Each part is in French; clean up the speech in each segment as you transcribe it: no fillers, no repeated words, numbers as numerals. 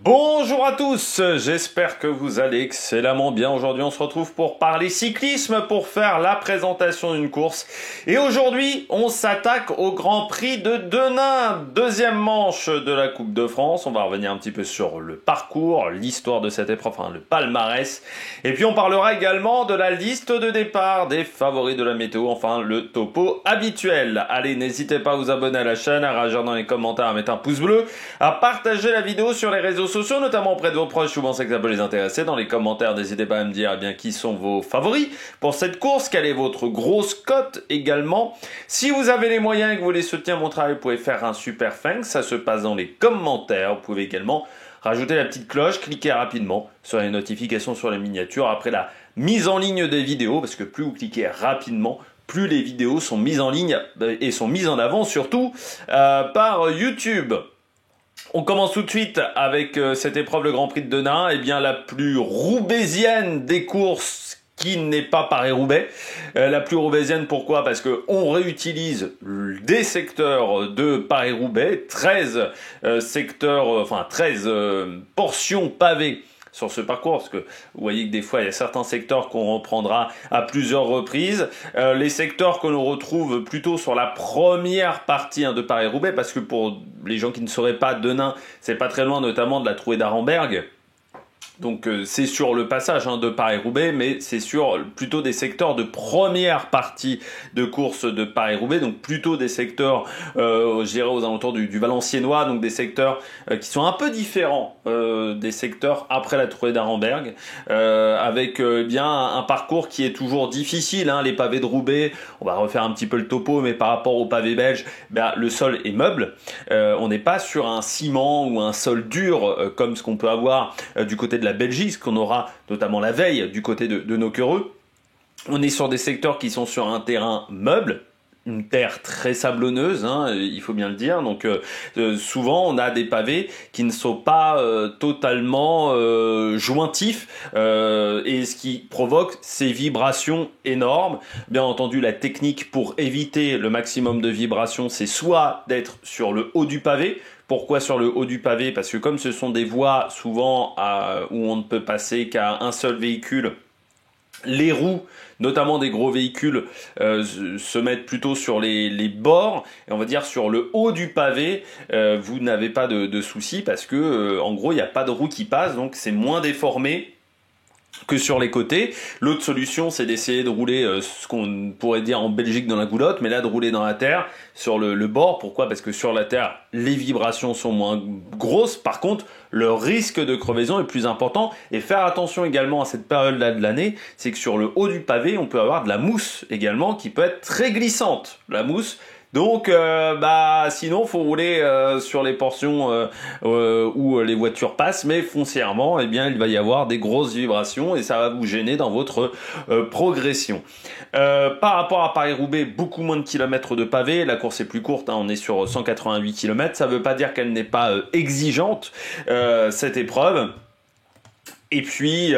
Bonjour à tous, j'espère que vous allez excellemment bien. Aujourd'hui on se retrouve pour parler cyclisme, pour faire la présentation d'une course. Et aujourd'hui on s'attaque au Grand Prix de Denain, deuxième manche de la Coupe de France. On va revenir un petit peu sur le parcours, l'histoire de cette épreuve, enfin le palmarès. Et puis on parlera également de la liste de départ, des favoris de la météo, enfin le topo habituel. Allez, n'hésitez pas à vous abonner à la chaîne, à réagir dans les commentaires, à mettre un pouce bleu, à partager la vidéo sur les réseaux sociaux, notamment auprès de vos proches, si vous pensez que ça peut les intéresser. Dans les commentaires, n'hésitez pas à me dire qui sont vos favoris pour cette course, quelle est votre grosse cote également. Si vous avez les moyens et que vous voulez soutenir mon travail, vous pouvez faire un super thanks, ça se passe dans les commentaires. Vous pouvez également rajouter la petite cloche, cliquer rapidement sur les notifications sur les miniatures après la mise en ligne des vidéos, parce que plus vous cliquez rapidement, plus les vidéos sont mises en ligne et sont mises en avant surtout par YouTube. On commence tout de suite avec cette épreuve, le Grand Prix de Denain, la plus roubaisienne des courses qui n'est pas Paris-Roubaix. La plus roubaisienne, pourquoi? Parce qu'on réutilise des secteurs de Paris-Roubaix, 13 portions pavées sur ce parcours, parce que vous voyez que des fois il y a certains secteurs qu'on reprendra à plusieurs reprises. Les secteurs que l'on retrouve plutôt sur la première partie de Paris-Roubaix, parce que pour les gens qui ne sauraient pas, Denain, c'est pas très loin notamment de la Trouée d'Arenberg. Donc c'est sur le passage de Paris-Roubaix, mais c'est sur plutôt des secteurs de première partie de course de Paris-Roubaix, donc plutôt des secteurs, je dirais aux alentours du Valenciennois, donc des secteurs qui sont un peu différents des secteurs après la Trouée d'Arenberg, avec un parcours qui est toujours difficile, les pavés de Roubaix, on va refaire un petit peu le topo, mais par rapport aux pavés belges, le sol est meuble, on n'est pas sur un ciment ou un sol dur comme ce qu'on peut avoir du côté de la Belgique, ce qu'on aura notamment la veille du côté de Nocquereux. On est sur des secteurs qui sont sur un terrain meuble, une terre très sablonneuse, il faut bien le dire. Donc souvent on a des pavés qui ne sont pas totalement jointifs et ce qui provoque ces vibrations énormes. Bien entendu, la technique pour éviter le maximum de vibrations, c'est soit d'être sur le haut du pavé. Pourquoi sur le haut du pavé? Parce que comme ce sont des voies souvent où on ne peut passer qu'à un seul véhicule, les roues, notamment des gros véhicules, se mettent plutôt sur les bords, et on va dire sur le haut du pavé, vous n'avez pas de soucis parce que en gros il n'y a pas de roue qui passe, donc c'est moins déformé que sur les côtés. L'autre solution, c'est d'essayer de rouler ce qu'on pourrait dire en Belgique dans la goulotte, mais là de rouler dans la terre, sur le bord. Pourquoi? Parce que sur la terre, les vibrations sont moins grosses. Par contre, le risque de crevaison est plus important. Et faire attention également à cette période-là de l'année, c'est que sur le haut du pavé, on peut avoir de la mousse également qui peut être très glissante. La mousse. Donc, sinon, faut rouler sur les portions où les voitures passent, mais foncièrement, il va y avoir des grosses vibrations et ça va vous gêner dans votre progression. Par rapport à Paris-Roubaix, beaucoup moins de kilomètres de pavés. La course est plus courte, on est sur 188 km. Ça ne veut pas dire qu'elle n'est pas exigeante, cette épreuve. Et puis,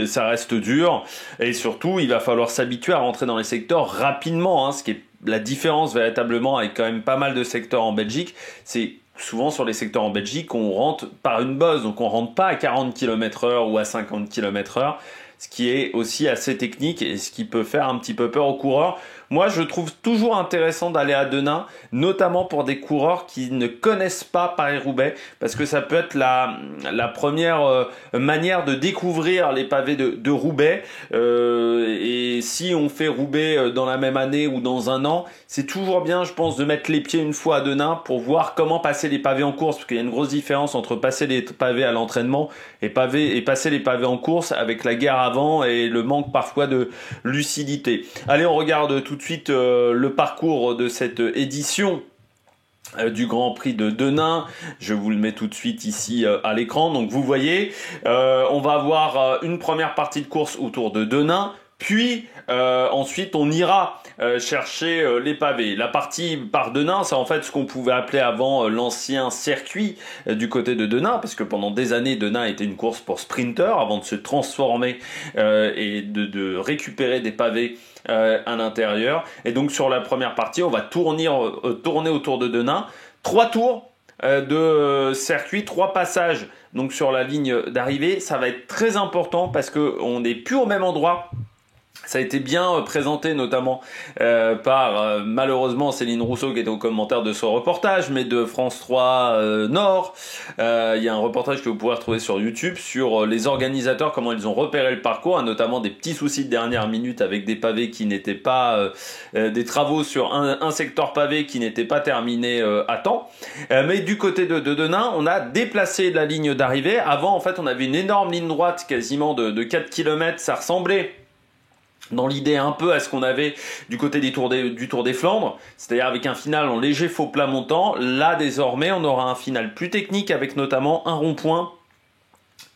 ça reste dur. Et surtout, il va falloir s'habituer à rentrer dans les secteurs rapidement, ce qui est la différence véritablement avec quand même pas mal de secteurs en Belgique. C'est souvent sur les secteurs en Belgique, on rentre par une bosse, donc on rentre pas à 40 km/h ou à 50 km/h, ce qui est aussi assez technique et ce qui peut faire un petit peu peur aux coureurs. Moi, je trouve toujours intéressant d'aller à Denain, notamment pour des coureurs qui ne connaissent pas Paris-Roubaix, parce que ça peut être la première manière de découvrir les pavés de Roubaix. Et si on fait Roubaix dans la même année ou dans un an, c'est toujours bien, je pense, de mettre les pieds une fois à Denain pour voir comment passer les pavés en course, parce qu'il y a une grosse différence entre passer les pavés à l'entraînement et passer les pavés en course avec la guerre avant et le manque parfois de lucidité. Allez, on regarde tout de suite le parcours de cette édition du Grand Prix de Denain. Je vous le mets tout de suite ici à l'écran. Donc vous voyez, on va avoir une première partie de course autour de Denain, puis ensuite on ira chercher les pavés. La partie par Denain, c'est en fait ce qu'on pouvait appeler avant l'ancien circuit du côté de Denain, parce que pendant des années Denain était une course pour sprinters avant de se transformer et de récupérer des pavés à l'intérieur. Et donc sur la première partie, on va tourner autour de Denain. 3 tours de circuit, 3 passages donc sur la ligne d'arrivée. Ça va être très important parce qu'on n'est plus au même endroit. Ça a été bien présenté notamment par malheureusement Céline Rousseau qui est au commentaire de ce reportage, mais de France 3 Nord. Il y a un reportage que vous pouvez retrouver sur YouTube sur les organisateurs, comment ils ont repéré le parcours, notamment des petits soucis de dernière minute avec des pavés qui n'étaient pas des travaux sur un secteur pavé qui n'était pas terminé à temps. Mais du côté de Denain, on a déplacé la ligne d'arrivée. Avant, en fait, on avait une énorme ligne droite quasiment de 4 km. Ça ressemblait dans l'idée un peu à ce qu'on avait du côté du Tour des Flandres, c'est-à-dire avec un final en léger faux plat montant. Là, désormais, on aura un final plus technique avec notamment un rond-point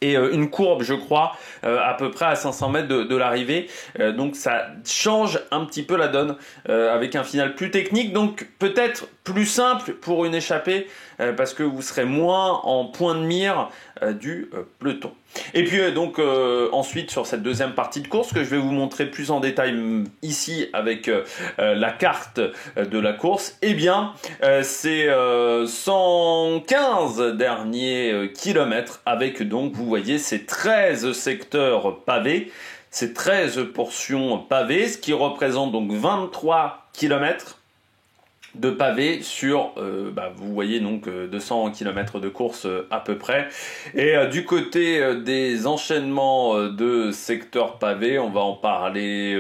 et une courbe, je crois, à peu près à 500 mètres de l'arrivée. Donc ça change un petit peu la donne avec un final plus technique, donc peut-être plus simple pour une échappée parce que vous serez moins en point de mire du peloton. Et puis donc ensuite sur cette deuxième partie de course que je vais vous montrer plus en détail ici avec la carte de la course, eh bien c'est 115 derniers kilomètres avec donc vous voyez ces 13 secteurs pavés, ces 13 portions pavées, ce qui représente donc 23 kilomètres de pavés sur, vous voyez donc 200 km de course à peu près. Et du côté des enchaînements de secteurs pavés, on va en parler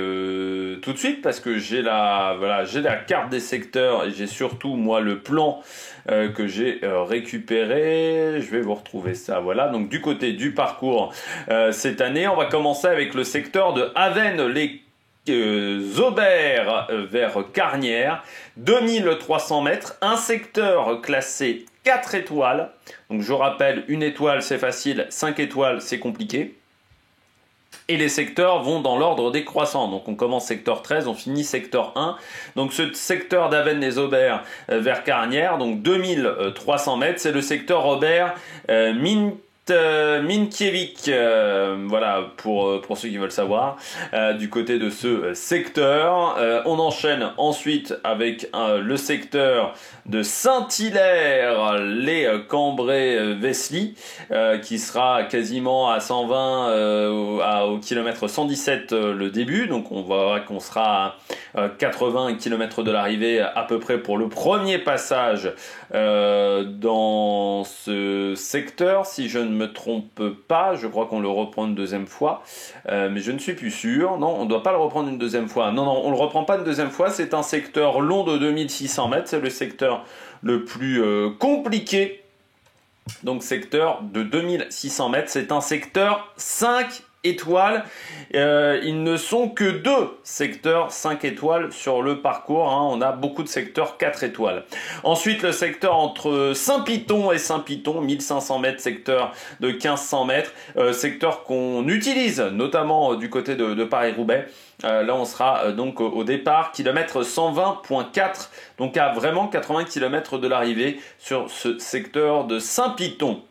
tout de suite parce que j'ai la carte des secteurs et j'ai surtout moi le plan que j'ai récupéré. Je vais vous retrouver ça. Voilà, donc du côté du parcours cette année, on va commencer avec le secteur de Avesnes-les Aubert vers Carnières, 2300 mètres, un secteur classé 4 étoiles. Donc je rappelle, 1 étoile c'est facile, 5 étoiles c'est compliqué. Et les secteurs vont dans l'ordre décroissant. Donc on commence secteur 13, on finit secteur 1. Donc ce secteur d'Avesnes-les-Aubert vers Carnières, donc 2300 mètres, c'est le secteur Robert Minkiewicz, voilà pour ceux qui veulent savoir, du côté de ce secteur. On enchaîne ensuite avec le secteur de Saint-Hilaire, les Cambrai-Vesely, qui sera quasiment à 120 au kilomètre 117 le début. Donc on voit qu'on sera à 80 km de l'arrivée à peu près pour le premier passage dans ce secteur, si je ne me trompe pas. Je crois qu'on le reprend une deuxième fois, mais je ne suis plus sûr. Non, on ne doit pas le reprendre une deuxième fois. Non, on ne le reprend pas une deuxième fois. C'est un secteur long de 2600 mètres. C'est le secteur le plus compliqué. Donc secteur de 2600 mètres. C'est un secteur 5 étoiles. Ils ne sont que 2 secteurs 5 étoiles sur le parcours. On a beaucoup de secteurs 4 étoiles. Ensuite, le secteur entre Saint-Piton et Saint-Piton, 1500 mètres, secteur de 1500 mètres. Secteur qu'on utilise notamment du côté de Paris-Roubaix. Là, on sera donc au départ, kilomètre 120.4, donc à vraiment 80 km de l'arrivée sur ce secteur de Saint-Piton.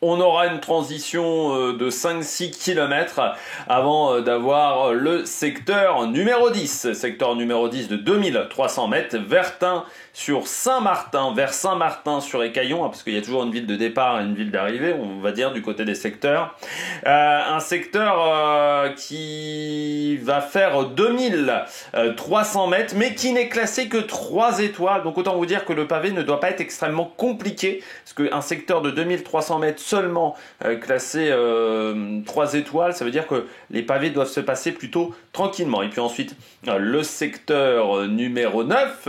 On aura une transition de 5-6 km avant d'avoir le secteur numéro 10. Secteur numéro 10 de 2300 mètres, Vertin sur Saint-Martin, vers Saint-Martin sur Écaillon, parce qu'il y a toujours une ville de départ et une ville d'arrivée, on va dire, du côté des secteurs. Un secteur qui va faire 2300 mètres, mais qui n'est classé que 3 étoiles. Donc autant vous dire que le pavé ne doit pas être extrêmement compliqué, parce qu'un secteur de 2300 mètres seulement classé 3 étoiles, ça veut dire que les pavés doivent se passer plutôt tranquillement. Et puis ensuite, le secteur numéro 9,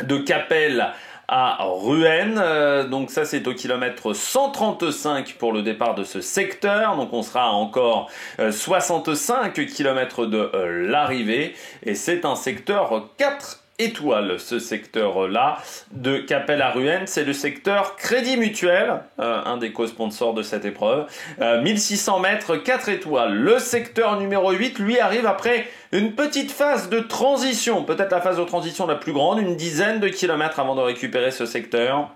de Capelle à Ruenne, donc ça c'est au kilomètre 135 pour le départ de ce secteur, donc on sera à encore 65 km de l'arrivée, et c'est un secteur 4 étoiles, ce secteur-là, de Capelle à Ruenne. C'est le secteur Crédit Mutuel, un des co-sponsors de cette épreuve. 1600 mètres, 4 étoiles. Le secteur numéro 8, lui, arrive après une petite phase de transition, peut-être la phase de transition la plus grande, une dizaine de kilomètres avant de récupérer ce secteur.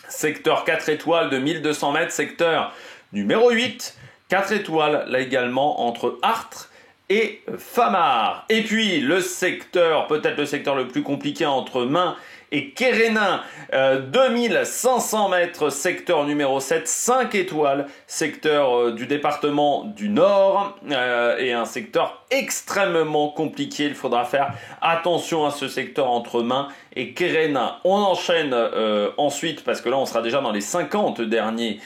Secteur 4 étoiles de 1200 mètres, secteur numéro 8, 4 étoiles, là également, entre Artres et Famars. Et puis le secteur, peut-être le secteur le plus compliqué entre Main et Kérénin, 2500 mètres, secteur numéro 7, 5 étoiles, secteur du département du Nord, et un secteur extrêmement compliqué. Il faudra faire attention à ce secteur entre Main et Kérénin. On enchaîne ensuite, parce que là on sera déjà dans les 50 derniers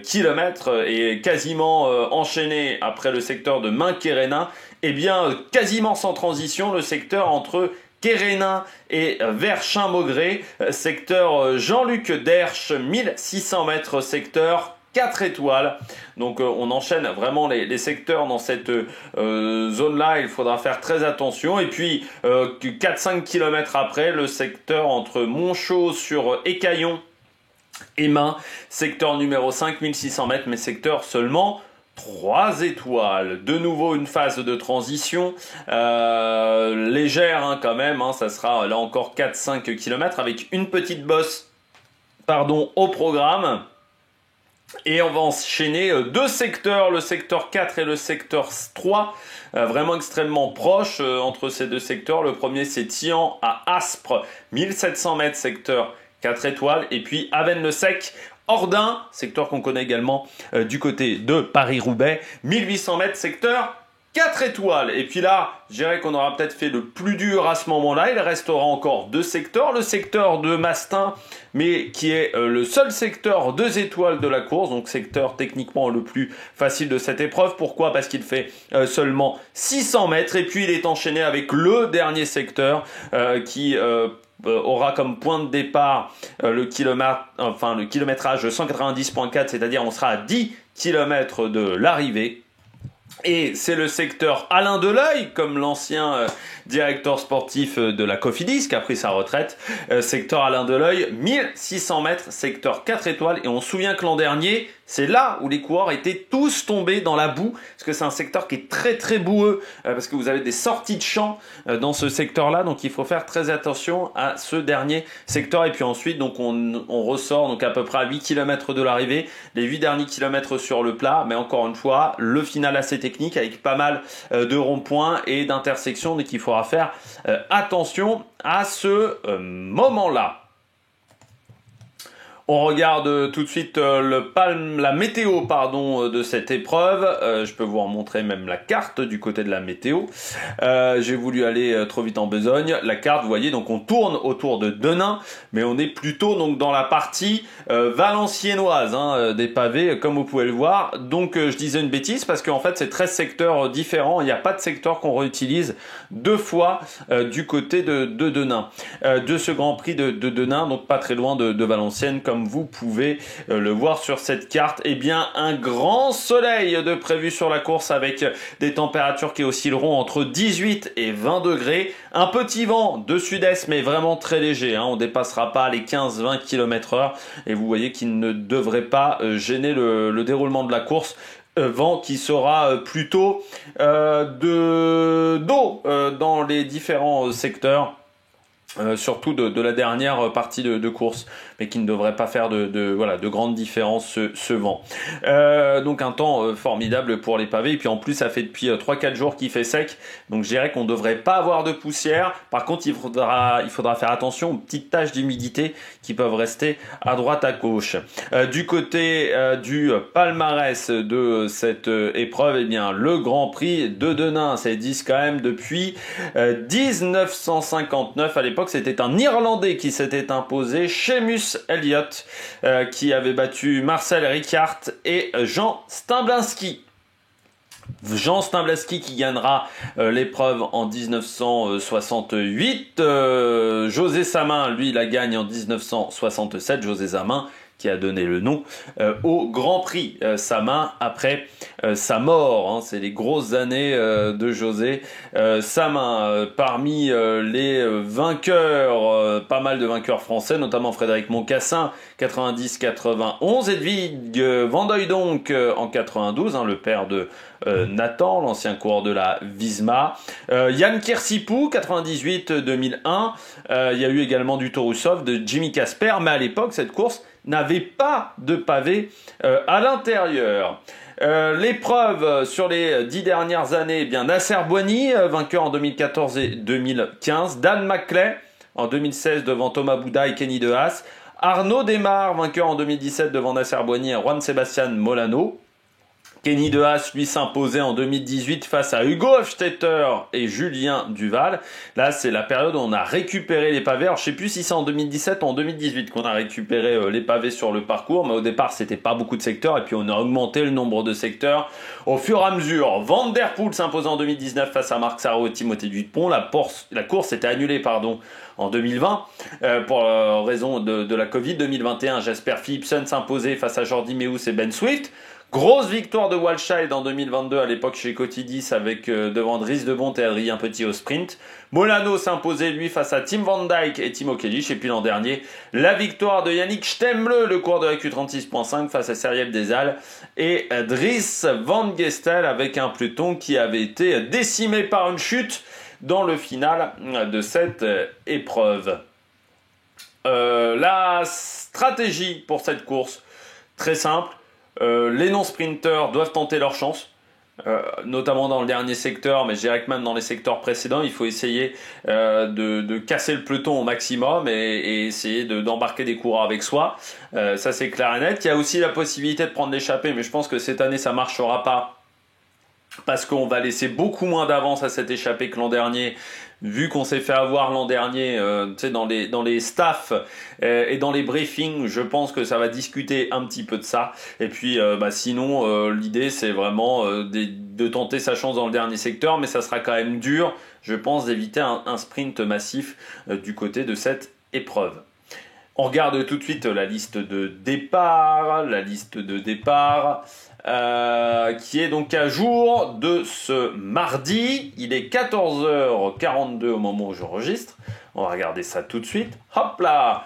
kilomètres, et quasiment enchaîné après le secteur de Main-Kérénin, et bien quasiment sans transition le secteur entre Kérénin et Verchin-Maugré, secteur Jean-Luc Derche, 1600 mètres, secteur 4 étoiles. Donc on enchaîne vraiment les secteurs dans cette zone-là, il faudra faire très attention. Et puis 4-5 km après, le secteur entre Montchaux sur Écaillon et Main, secteur numéro 5, 1600 mètres, mais secteur seulement 3 étoiles. De nouveau une phase de transition légère quand même, ça sera là encore 4-5 km avec une petite bosse au programme. Et on va enchaîner deux secteurs, le secteur 4 et le secteur 3, vraiment extrêmement proches entre ces deux secteurs. Le premier c'est Thian à Aspres, 1700 mètres, secteur 4 étoiles. Et puis Avesnes-le-Sec, Ordin, secteur qu'on connaît également du côté de Paris-Roubaix, 1800 mètres, secteur 4 étoiles. Et puis là, je dirais qu'on aura peut-être fait le plus dur à ce moment-là. Il restera encore deux secteurs. Le secteur de Mastin, mais qui est le seul secteur 2 étoiles de la course. Donc secteur techniquement le plus facile de cette épreuve. Pourquoi? Parce qu'il fait seulement 600 mètres. Et puis il est enchaîné avec le dernier secteur qui aura comme point de départ le kilométrage 190.4, c'est-à-dire on sera à 10 km de l'arrivée. Et c'est le secteur Alain Deleuil, comme l'ancien directeur sportif de la Cofidis qui a pris sa retraite. Secteur Alain Deleuil, 1600 mètres, secteur 4 étoiles. Et on se souvient que l'an dernier, c'est là où les coureurs étaient tous tombés dans la boue, parce que c'est un secteur qui est très très boueux, parce que vous avez des sorties de champs dans ce secteur-là, donc il faut faire très attention à ce dernier secteur. Et puis ensuite, donc on ressort donc à peu près à 8 km de l'arrivée, les 8 derniers kilomètres sur le plat, mais encore une fois, le final assez technique avec pas mal de ronds-points et d'intersections, donc il faudra faire attention à ce moment-là. On regarde tout de suite la météo de cette épreuve. Je peux vous en montrer même la carte du côté de la météo. J'ai voulu aller trop vite en besogne. La carte, vous voyez, donc on tourne autour de Denain, mais on est plutôt donc dans la partie valenciennoise des pavés, comme vous pouvez le voir. Donc je disais une bêtise parce qu'en fait c'est 13 secteurs différents. Il n'y a pas de secteur qu'on réutilise deux fois du côté de Denain. De ce Grand Prix de Denain, donc pas très loin de Valenciennes, comme vous pouvez le voir sur cette carte. Eh bien, un grand soleil de prévu sur la course avec des températures qui oscilleront entre 18 et 20 degrés. Un petit vent de sud-est, mais vraiment très léger. On ne dépassera pas les 15-20 km/h. Et vous voyez qu'il ne devrait pas gêner le déroulement de la course. Vent qui sera plutôt d'eau dans les différents secteurs. Surtout de la dernière partie de course, mais qui ne devrait pas faire de grandes différences ce vent. Donc un temps formidable pour les pavés, et puis en plus ça fait depuis 3-4 jours qu'il fait sec, donc je dirais qu'on ne devrait pas avoir de poussière. Par contre il faudra faire attention aux petites taches d'humidité qui peuvent rester à droite à gauche. Du côté du palmarès de cette épreuve, eh bien le Grand Prix de Denain, ça existe quand même depuis 1959. À l'époque c'était un Irlandais qui s'était imposé, Seamus Elliott, qui avait battu Marcel Ricard et Jean Stimblinski. Jean Stimblinski qui gagnera l'épreuve en 1968. José Samyn, lui, la gagne en 1967. José Samyn qui a donné le nom au Grand Prix Samyn après sa mort. C'est les grosses années de José Samyn. Parmi les vainqueurs, pas mal de vainqueurs français, notamment Frédéric Moncassin, 90-91, Hedwig van Hooijdonk en 92, le père de Nathan, l'ancien coureur de la Visma. Yann Kirsipou, 98-2001. Il y a eu également du Torusov, de Jimmy Casper, mais à l'époque, cette course n'avait pas de pavé à l'intérieur. L'épreuve sur les 10 dernières années, eh bien Nasser Boigny, vainqueur en 2014 et 2015. Dan McLay, en 2016 devant Thomas Bouda et Kenny De Haas. Arnaud Desmar, vainqueur en 2017 devant Nasser Boigny et Juan Sebastian Molano. Kenny De Haas, lui, s'imposait en 2018 face à Hugo Hofstetter et Julien Duval. Là, c'est la période où on a récupéré les pavés. Alors, je sais plus si c'est en 2017 ou en 2018 qu'on a récupéré les pavés sur le parcours, mais au départ, c'était pas beaucoup de secteurs, et puis on a augmenté le nombre de secteurs au fur et à mesure. Van Der Poel s'imposait en 2019 face à Marc Sarraud et Timothée Dupont. La course était annulée, en 2020 pour raison de la Covid. 2021, Jasper Philipsen s'imposait face à Jordi Meeus et Ben Swift. Grosse victoire de Walscheid en 2022 à l'époque chez Cotidis avec devant Dries de Bont et Adrien Petit au sprint. Molano s'imposait lui face à Tim Van Dijk et Timo Kelic. Et puis l'an dernier, la victoire de Yannick Stemmle, le cours de la Q36.5 face à Seriel Desal et Dries Van Gestel avec un peloton qui avait été décimé par une chute dans le final de cette épreuve. La stratégie pour cette course, très simple. Les non-sprinters doivent tenter leur chance, notamment dans le dernier secteur, mais je dirais que même dans les secteurs précédents, il faut essayer de casser le peloton au maximum et essayer d'embarquer des coureurs avec soi. Ça, c'est clair et net. Il y a aussi la possibilité de prendre l'échappée, mais je pense que cette année, ça ne marchera pas parce qu'on va laisser beaucoup moins d'avance à cette échappée que l'an dernier. Vu qu'on s'est fait avoir l'an dernier dans les staffs et dans les briefings, je pense que ça va discuter un petit peu de ça. Et puis sinon, l'idée c'est vraiment de tenter sa chance dans le dernier secteur, mais ça sera quand même dur, je pense, d'éviter un sprint massif du côté de cette épreuve. On regarde tout de suite la liste de départ. Qui est donc à jour de ce mardi. Il est 14h42 au moment où j'enregistre. On va regarder ça tout de suite. Hop là,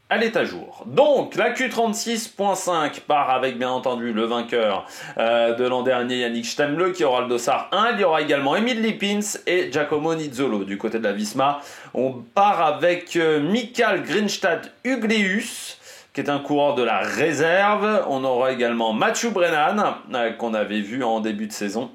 elle est à jour. Donc, la Q36.5 part avec, bien entendu, le vainqueur de l'an dernier, Yannick Stemmle, qui aura le dossard 1. Il y aura également Emil Lippins et Giacomo Nizzolo du côté de la Visma. On part avec Mikael Grimstad-Hugleus, qui est un coureur de la réserve. On aura également Matthew Brennan, qu'on avait vu en début de saison,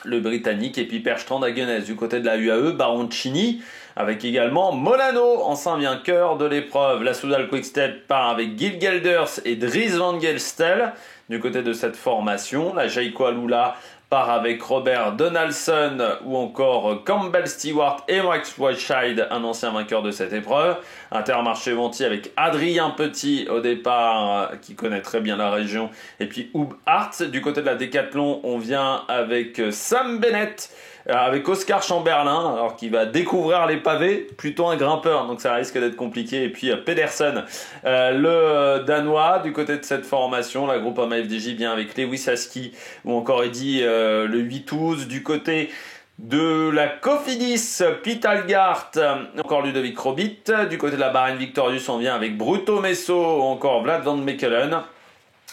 le Britannique, et puis Perstrand Hagenès du côté de la UAE, Baroncini, avec également Molano, ancien vainqueur de l'épreuve. La Soudal Quickstep part avec Gil Gelders et Dries Van Gestel du côté de cette formation. La Jayco Alula part avec Robert Donaldson ou encore Campbell Stewart et Max Walscheid, un ancien vainqueur de cette épreuve. Intermarché Venti avec Adrien Petit au départ, qui connaît très bien la région, et puis Hub Hart. Du côté de la Décathlon, on vient avec Sam Bennett, avec Oscar Chamberlain, alors qui va découvrir les pavés, plutôt un grimpeur, donc ça risque d'être compliqué. Et puis Pedersen, le Danois, du côté de cette formation. La Groupama FDJ vient avec Lewis Aski ou encore Eddy le 8-12. Du côté de la Cofidis, Pete Algart, encore Ludovic Robit. Du côté de la Bahrain Victorious, on vient avec Bruto Messo ou encore Vlad Van Mechelen.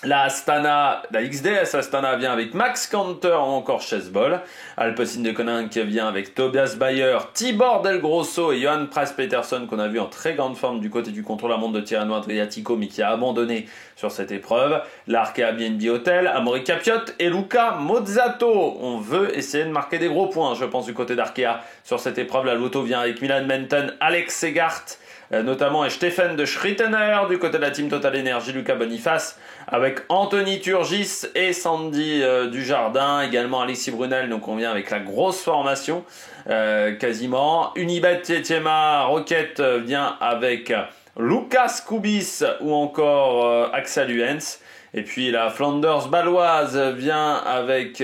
La Astana, la XDS Astana vient avec Max Kanter ou encore Chesbol. Alpecin de Koninck vient avec Tobias Bayer, Tibor Del Grosso et Johan Price-Peterson, qu'on a vu en très grande forme du côté du contre-la-montre de Tirreno Adriatico, mais qui a abandonné sur cette épreuve. L'Arkea BNB Hotel, Amaury Capiot et Luca Mozzato. On veut essayer de marquer des gros points, je pense, du côté d'Arkea sur cette épreuve. La Lotto vient avec Milan Menton, Alex Segart, notamment, et Stephen de Schrittener. Du côté de la Team Total Energy, Lucas Boniface avec Anthony Turgis et Sandy Dujardin, également Alexis Brunel. Donc on vient avec la grosse formation quasiment. Unibet Thiema Rocket vient avec Lucas Kubis ou encore Axel Huens. Et puis la Flanders baloise vient avec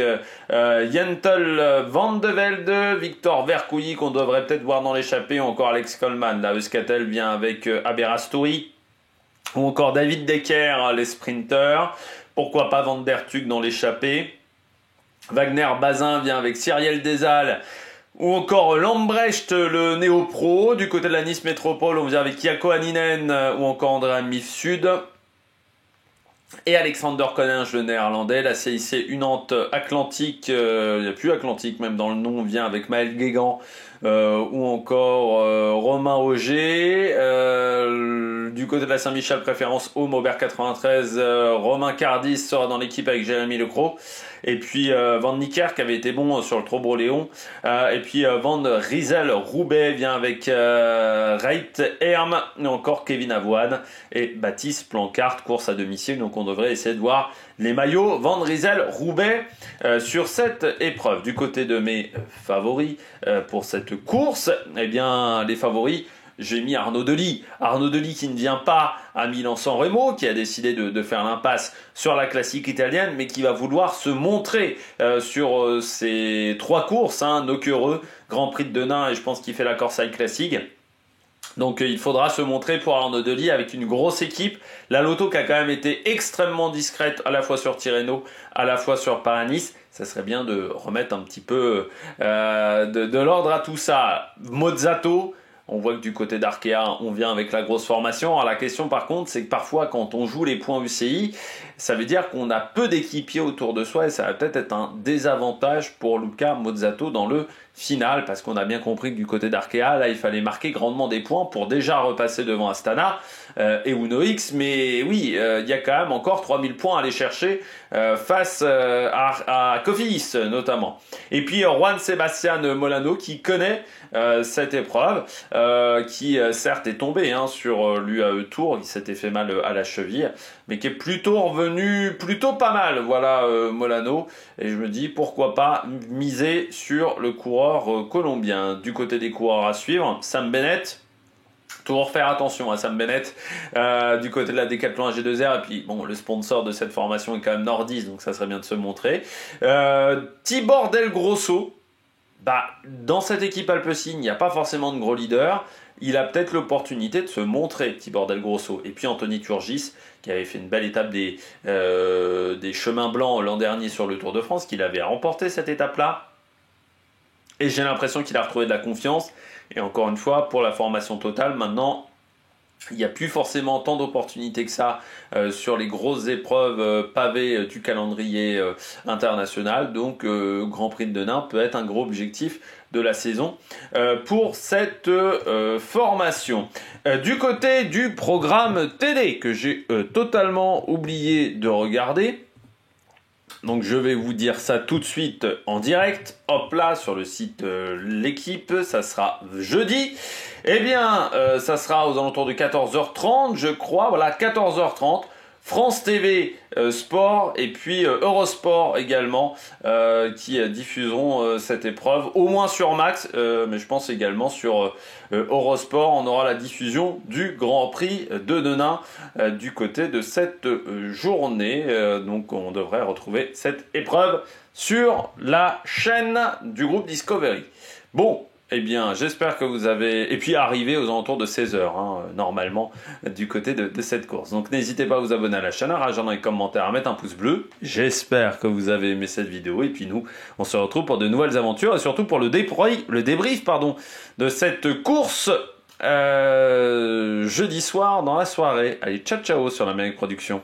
Jentel Van de Velde, Victor Vercouilly, qu'on devrait peut-être voir dans l'échappée, ou encore Alex Coleman. La Euskatel vient avec Aberasturi, ou encore David Decker, les sprinters. Pourquoi pas Van der Tug dans l'échappée. Wagner Bazin vient avec Cyriel Desal, ou encore Lambrecht, le néo-pro. Du côté de la Nice Métropole, on vient avec Jaakko Haninen ou encore André Mif Sud. Et Alexander Koninck, le néerlandais. La CIC Unante Atlantique, il n'y a plus Atlantique même dans le nom, vient avec Maël Guégan ou encore Romain Auger. Du côté de la Saint-Michel, préférence Home, Aubert 93, Romain Cardis sera dans l'équipe avec Jérémy Lecros. Et puis Van Niekerk qui avait été bon sur le Trobro-Léon. Et puis Van Rysel-Roubaix vient avec Reit Herm, et encore Kevin Avoine et Baptiste Plancart, course à domicile. Donc on devrait essayer de voir les maillots Van Rysel-Roubaix sur cette épreuve. Du côté de mes favoris pour cette course, eh bien les favoris, j'ai mis Arnaud Delis. Arnaud Delis qui ne vient pas à Milan-San Remo, qui a décidé de faire l'impasse sur la classique italienne, mais qui va vouloir se montrer sur ces 3 courses, Nocquereux, Grand Prix de Denain, et je pense qu'il fait la Corsaille Classique. Donc il faudra se montrer pour Arnaud Delis avec une grosse équipe. La Lotto qui a quand même été extrêmement discrète à la fois sur Tirreno, à la fois sur Paris-Nice. Ça serait bien de remettre un petit peu de l'ordre à tout ça. Mozzato, on voit que du côté d'Arkea, on vient avec la grosse formation. Alors la question par contre, c'est que parfois quand on joue les points UCI, ça veut dire qu'on a peu d'équipiers autour de soi et ça va peut-être être un désavantage pour Luca Mozzato dans le final, parce qu'on a bien compris que du côté d'Arkea, là il fallait marquer grandement des points pour déjà repasser devant Astana et Uno X, mais oui, il y a quand même encore 3000 points à aller chercher face à Cofidis notamment. Et puis Juan Sebastian Molano qui connaît cette épreuve, qui certes est tombé sur l'UAE Tour, il s'était fait mal à la cheville, mais qui est plutôt revenu plutôt pas mal, voilà Molano, et je me dis pourquoi pas miser sur le coureur colombien. Du côté des coureurs à suivre, Sam Bennett, toujours faire attention à Sam Bennett du côté de la Decathlon AG2R, et puis bon, le sponsor de cette formation est quand même Nordis, donc ça serait bien de se montrer. Tibor Del Grosso, dans cette équipe Alpecin, il n'y a pas forcément de gros leader. Il a peut-être l'opportunité de se montrer, Tibor Del Grosso. Et puis Anthony Turgis, qui avait fait une belle étape des chemins blancs l'an dernier sur le Tour de France, qu'il avait remporté cette étape-là. Et j'ai l'impression qu'il a retrouvé de la confiance. Et encore une fois, pour la formation totale, maintenant, il n'y a plus forcément tant d'opportunités que ça sur les grosses épreuves pavées du calendrier international. Donc, Grand Prix de Denain peut être un gros objectif de la saison pour cette formation. Du côté du programme TD, que j'ai totalement oublié de regarder, donc je vais vous dire ça tout de suite en direct, hop là, sur le site L'équipe, ça sera jeudi. Eh bien, ça sera aux alentours de 14h30, je crois, voilà, 14h30. France TV Sport et puis Eurosport également qui diffuseront cette épreuve, au moins sur Max, mais je pense également sur Eurosport. On aura la diffusion du Grand Prix de Denain du côté de cette journée. Donc on devrait retrouver cette épreuve sur la chaîne du groupe Discovery. Bon, eh bien, j'espère que vous avez... Et puis, arrivé aux alentours de 16h, normalement, du côté de cette course. Donc, n'hésitez pas à vous abonner à la chaîne, à réagir dans les commentaires, à mettre un pouce bleu. J'espère que vous avez aimé cette vidéo. Et puis, nous, on se retrouve pour de nouvelles aventures et surtout pour le débrief de cette course jeudi soir dans la soirée. Allez, ciao, ciao sur la Mérique Production.